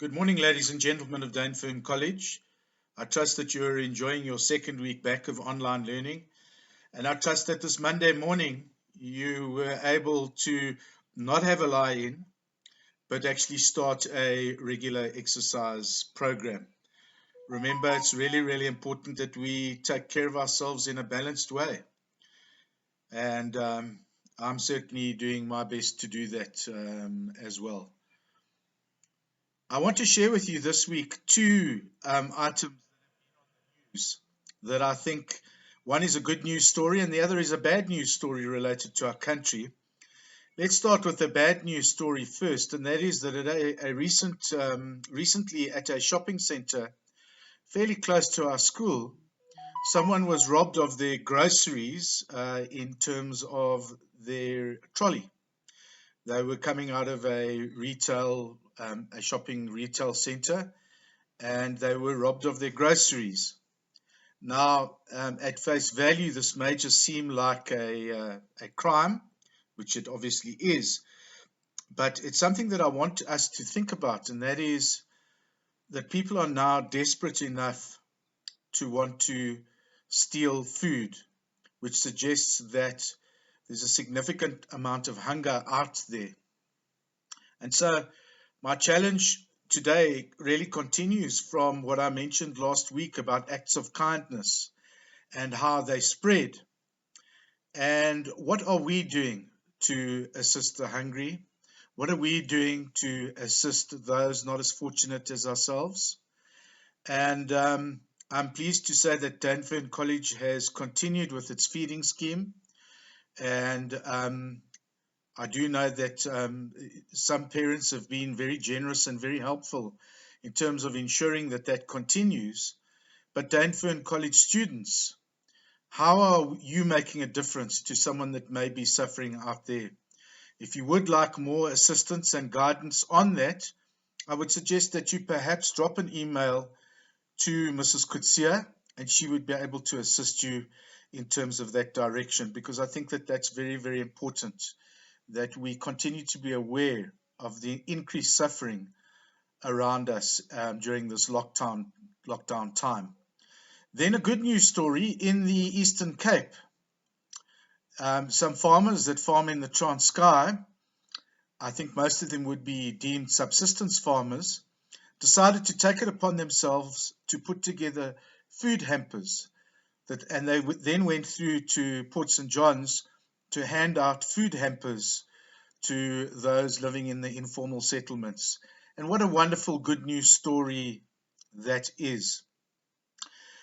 Good morning, ladies and gentlemen of Dainfern College. I trust that you are enjoying your second week back of online learning. And I trust that this Monday morning you were able to not have a lie-in, but actually start a regular exercise program. Remember, it's really, really important that we take care of ourselves in a balanced way. And I'm certainly doing my best to do that as well. I want to share with you this week two items that I think one is a good news story and the other is a bad news story related to our country. Let's start with the bad news story first, and that is that at recently at a shopping center fairly close to our school, someone was robbed of their groceries in terms of their trolley. They were coming out of a shopping retail center, and they were robbed of their groceries. Now, at face value, this may just seem like a crime, which it obviously is, but it's something that I want us to think about, and that is that people are now desperate enough to want to steal food, which suggests that there's a significant amount of hunger out there. And so my challenge today really continues from what I mentioned last week about acts of kindness and how they spread. And what are we doing to assist the hungry? What are we doing to assist those not as fortunate as ourselves? And I'm pleased to say that Dainfern College has continued with its feeding scheme. And I do know that some parents have been very generous and very helpful in terms of ensuring that that continues. But Dainfern College students, how are you making a difference to someone that may be suffering out there? If you would like more assistance and guidance on that, I would suggest that you perhaps drop an email to Mrs. Kutsia, and she would be able to assist you in terms of that direction, because I think that that's very, very important, that we continue to be aware of the increased suffering around us during this lockdown time. Then a good news story in the Eastern Cape. Some farmers that farm in the Transkei, I think most of them would be deemed subsistence farmers, decided to take it upon themselves to put together food hampers, and they then went through to Port St. John's to hand out food hampers to those living in the informal settlements. And what a wonderful good news story that is.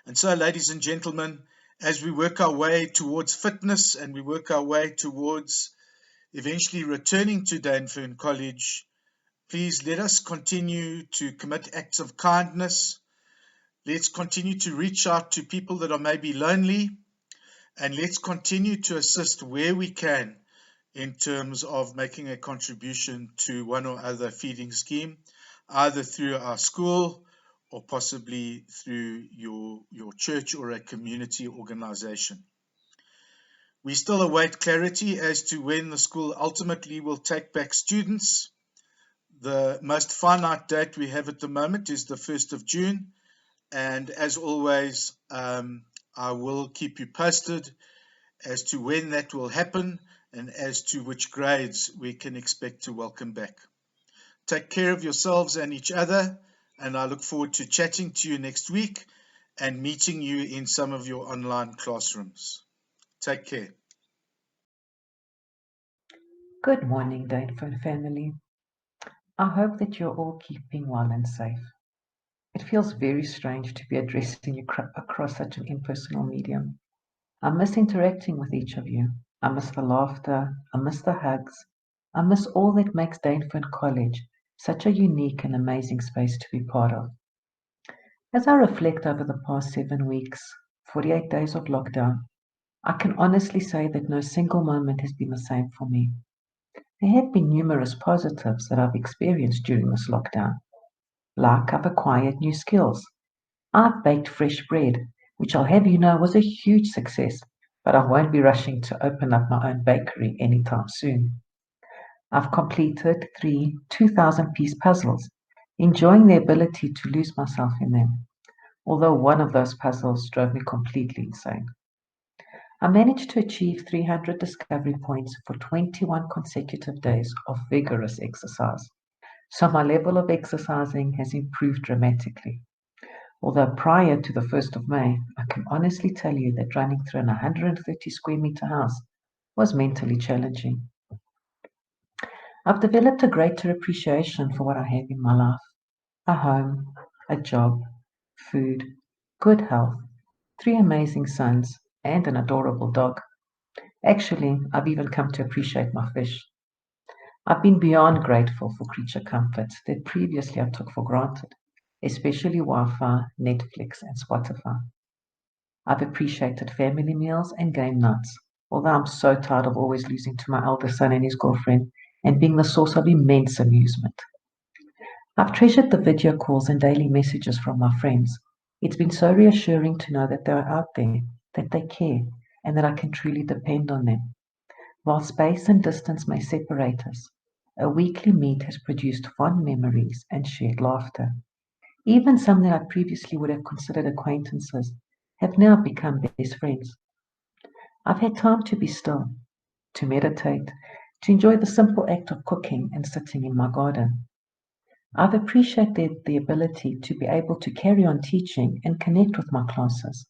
And so, ladies and gentlemen, as we work our way towards fitness and we work our way towards eventually returning to Dainfern College, please let us continue to commit acts of kindness. Let's continue to reach out to people that are maybe lonely, and let's continue to assist where we can in terms of making a contribution to one or other feeding scheme, either through our school or possibly through your church or a community organization. We still await clarity as to when the school ultimately will take back students. The most finite date we have at the moment is the 1st of June. And as always, I will keep you posted as to when that will happen and as to which grades we can expect to welcome back. Take care of yourselves and each other, and I look forward to chatting to you next week and meeting you in some of your online classrooms. Take care. Good morning, Dainfern family. I hope that you're all keeping well and safe. It feels very strange to be addressing you across such an impersonal medium. I miss interacting with each of you. I miss the laughter. I miss the hugs. I miss all that makes Dainfern College such a unique and amazing space to be part of. As I reflect over the past 7 weeks, 48 days of lockdown, I can honestly say that no single moment has been the same for me. There have been numerous positives that I've experienced during this lockdown, like I've acquired new skills. I've baked fresh bread, which I'll have you know was a huge success, but I won't be rushing to open up my own bakery anytime soon. I've completed 3 2,000-piece puzzles, enjoying the ability to lose myself in them, although one of those puzzles drove me completely insane. I managed to achieve 300 discovery points for 21 consecutive days of vigorous exercise. So my level of exercising has improved dramatically. Although prior to the 1st of May, I can honestly tell you that running through an 130 square meter house was mentally challenging. I've developed a greater appreciation for what I have in my life: a home, a job, food, good health, three amazing sons, and an adorable dog. Actually, I've even come to appreciate my fish. I've been beyond grateful for creature comforts that previously I took for granted, especially Wi-Fi, Netflix, and Spotify. I've appreciated family meals and game nights, although I'm so tired of always losing to my elder son and his girlfriend and being the source of immense amusement. I've treasured the video calls and daily messages from my friends. It's been so reassuring to know that they are out there, that they care, and that I can truly depend on them. While space and distance may separate us, a weekly meet has produced fond memories and shared laughter. Even some that I previously would have considered acquaintances have now become best friends. I've had time to be still, to meditate, to enjoy the simple act of cooking and sitting in my garden. I've appreciated the ability to be able to carry on teaching and connect with my classes.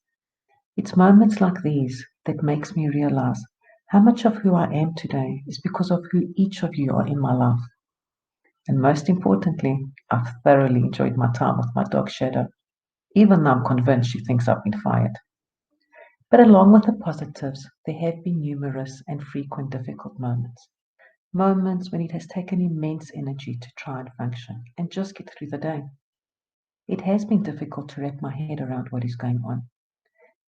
It's moments like these that makes me realize how much of who I am today is because of who each of you are in my life. And most importantly, I've thoroughly enjoyed my time with my dog Shadow, even though I'm convinced she thinks I've been fired. But along with the positives, there have been numerous and frequent difficult moments. Moments when it has taken immense energy to try and function and just get through the day. It has been difficult to wrap my head around what is going on.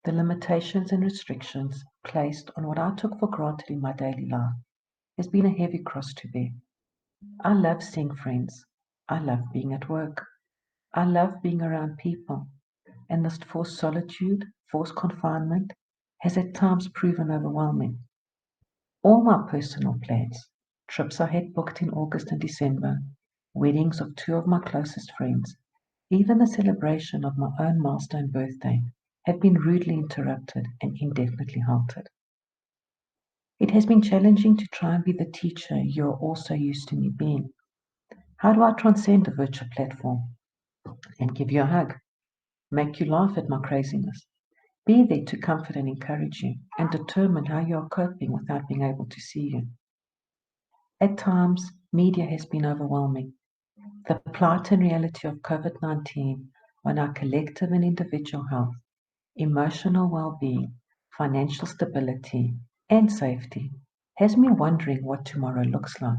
The limitations and restrictions placed on what I took for granted in my daily life has been a heavy cross to bear. I love seeing friends. I love being at work. I love being around people. And this forced solitude, forced confinement, has at times proven overwhelming. All my personal plans, trips I had booked in August and December, weddings of two of my closest friends, even the celebration of my own milestone birthday, have been rudely interrupted and indefinitely halted. It has been challenging to try and be the teacher you're also used to me being. How do I transcend a virtual platform and give you a hug, make you laugh at my craziness, be there to comfort and encourage you, and determine how you are coping without being able to see you? At times, media has been overwhelming. The plight and reality of COVID-19 on our collective and individual health, emotional well-being, financial stability, and safety has me wondering what tomorrow looks like.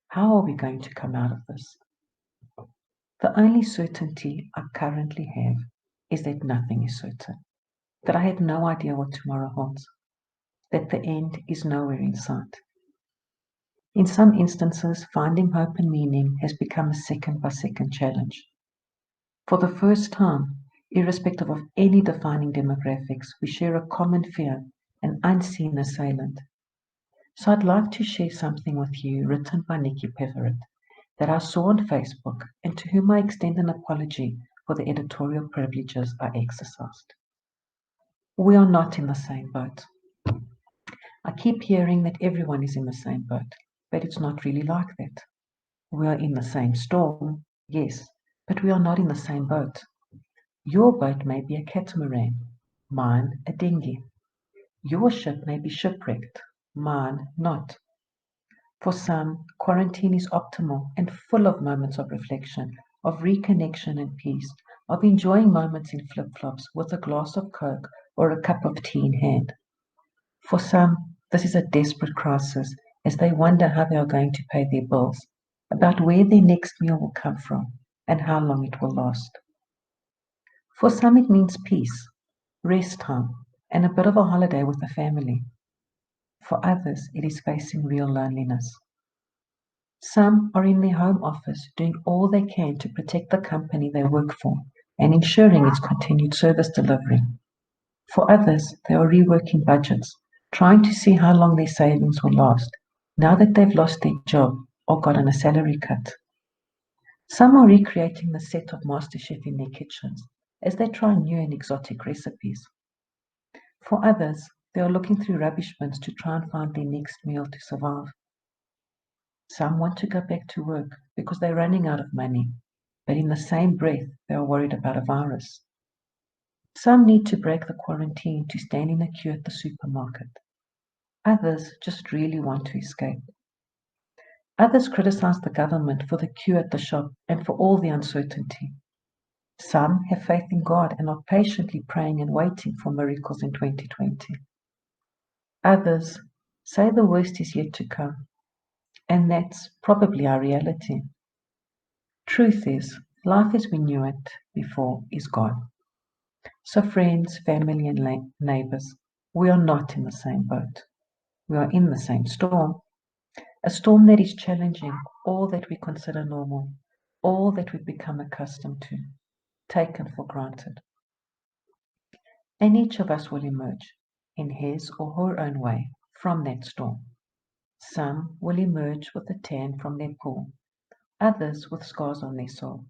How are we going to come out of this? The only certainty I currently have is that nothing is certain, that I have no idea what tomorrow holds, that the end is nowhere in sight. In some instances, finding hope and meaning has become a second by second challenge. For the first time, irrespective of any defining demographics, we share a common fear, an unseen assailant. So I'd like to share something with you written by Nikki Peverett that I saw on Facebook and to whom I extend an apology for the editorial privileges I exercised. We are not in the same boat. I keep hearing that everyone is in the same boat, but it's not really like that. We are in the same storm, yes, but we are not in the same boat. Your boat may be a catamaran, mine a dinghy. Your ship may be shipwrecked, mine not. For some, quarantine is optimal and full of moments of reflection, of reconnection and peace, of enjoying moments in flip-flops with a glass of Coke or a cup of tea in hand. For some, this is a desperate crisis as they wonder how they are going to pay their bills, about where their next meal will come from, and how long it will last. For some, it means peace, rest time, and a bit of a holiday with the family. For others, it is facing real loneliness. Some are in their home office doing all they can to protect the company they work for and ensuring its continued service delivery. For others, they are reworking budgets, trying to see how long their savings will last now that they've lost their job or gotten a salary cut. Some are recreating the set of MasterChef in their kitchens as they try new and exotic recipes. For others, they are looking through rubbish bins to try and find their next meal to survive. Some want to go back to work because they're running out of money, but in the same breath, they are worried about a virus. Some need to break the quarantine to stand in a queue at the supermarket. Others just really want to escape. Others criticize the government for the queue at the shop and for all the uncertainty. Some have faith in God and are patiently praying and waiting for miracles in 2020. Others say the worst is yet to come, and that's probably our reality. Truth is, life as we knew it before is gone. So, friends, family, and neighbors, we are not in the same boat. We are in the same storm, a storm that is challenging all that we consider normal, all that we've become accustomed to, taken for granted. And each of us will emerge in his or her own way from that storm. Some will emerge with a tan from their pool, others with scars on their soul.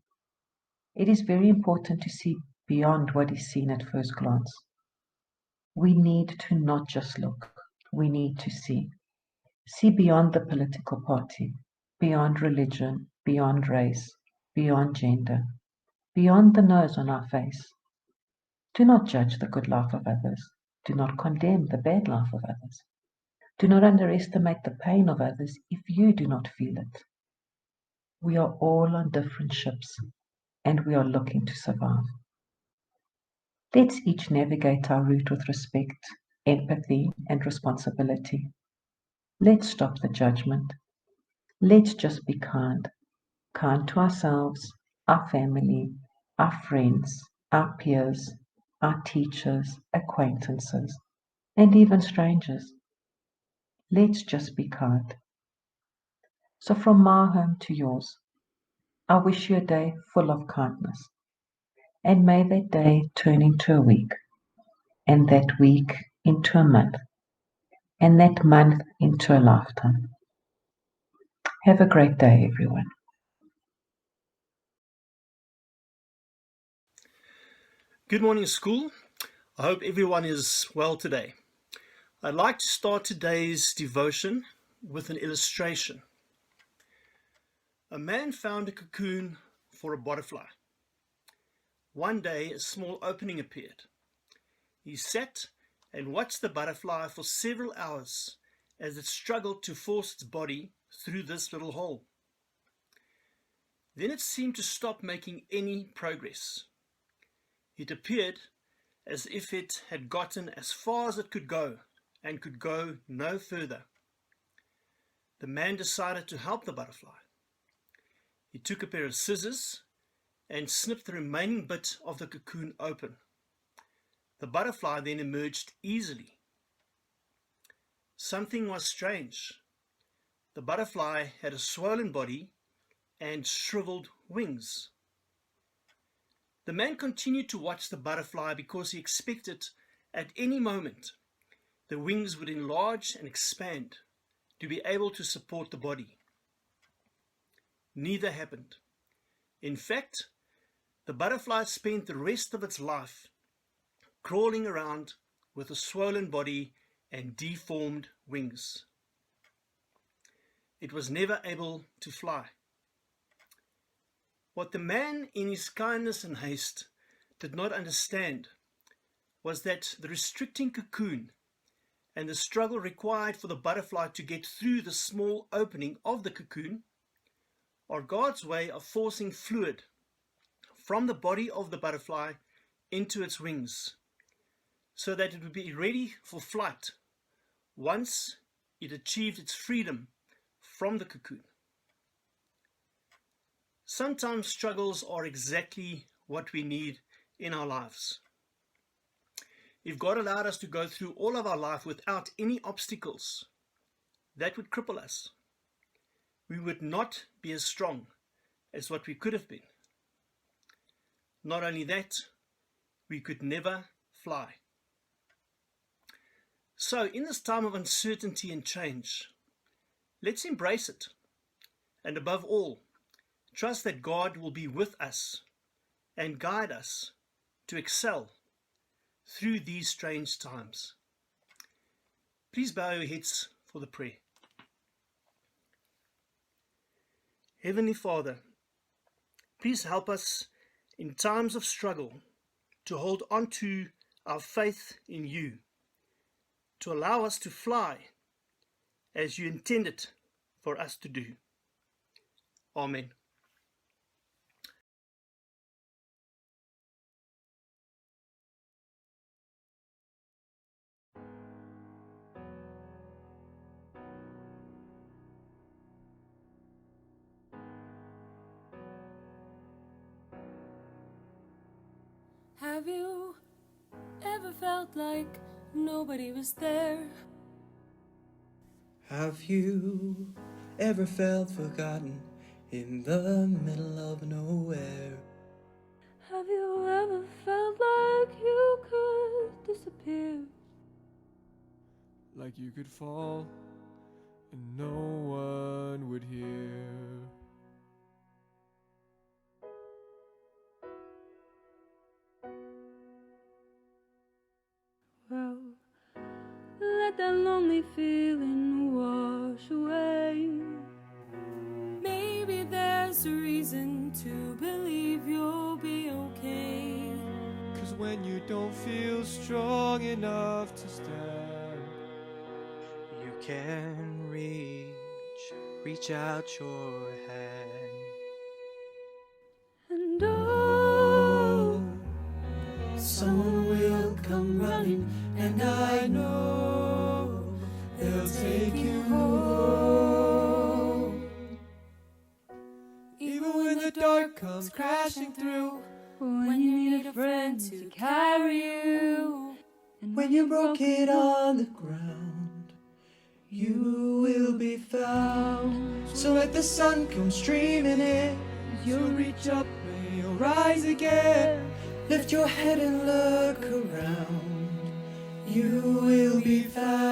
It is very important to see beyond what is seen at first glance. We need to not just look, we need to see. See beyond the political party, beyond religion, beyond race, beyond gender, beyond the nose on our face. Do not judge the good life of others. Do not condemn the bad life of others. Do not underestimate the pain of others if you do not feel it. We are all on different ships and we are looking to survive. Let's each navigate our route with respect, empathy, and responsibility. Let's stop the judgment. Let's just be kind. Kind to ourselves, our family, our friends, our peers, our teachers, acquaintances, and even strangers. Let's just be kind. So, from my home to yours, I wish you a day full of kindness. And may that day turn into a week, and that week into a month, and that month into a lifetime. Have a great day, everyone. Good morning, school. I hope everyone is well today. I'd like to start today's devotion with an illustration. A man found a cocoon for a butterfly. One day, a small opening appeared. He sat and watched the butterfly for several hours as it struggled to force its body through this little hole. Then it seemed to stop making any progress. It appeared as if it had gotten as far as it could go and could go no further. The man decided to help the butterfly. He took a pair of scissors and snipped the remaining bit of the cocoon open. The butterfly then emerged easily. Something was strange. The butterfly had a swollen body and shriveled wings. The man continued to watch the butterfly because he expected at any moment the wings would enlarge and expand to be able to support the body. Neither happened. In fact, the butterfly spent the rest of its life crawling around with a swollen body and deformed wings. It was never able to fly. What the man, in his kindness and haste, did not understand was that the restricting cocoon and the struggle required for the butterfly to get through the small opening of the cocoon are God's way of forcing fluid from the body of the butterfly into its wings, so that it would be ready for flight once it achieved its freedom from the cocoon. Sometimes struggles are exactly what we need in our lives. If God allowed us to go through all of our life without any obstacles, that would cripple us. We would not be as strong as what we could have been. Not only that, we could never fly. So, in this time of uncertainty and change, let's embrace it. And above all, Trust that God will be with us and guide us to excel through these strange times. Please bow your heads for the prayer. Heavenly Father, please help us in times of struggle to hold on to our faith in you, to allow us to fly as you intended for us to do. Amen. Have you ever felt like nobody was there? Have you ever felt forgotten in the middle of nowhere? Have you ever felt like you could disappear? Like you could fall and no one would hear. Well, let that lonely feeling wash away. Maybe there's a reason to believe you'll be okay. 'Cause when you don't feel strong enough to stand, You can reach out your hand. And oh, Someone will come running, and I know they'll take you home. even when the dark comes crashing through, when you need a friend to carry you, and when you're broken on the ground, you will be found. So let the sun come streaming in. you'll reach up and you'll rise again. Lift your head and look around. You will be found.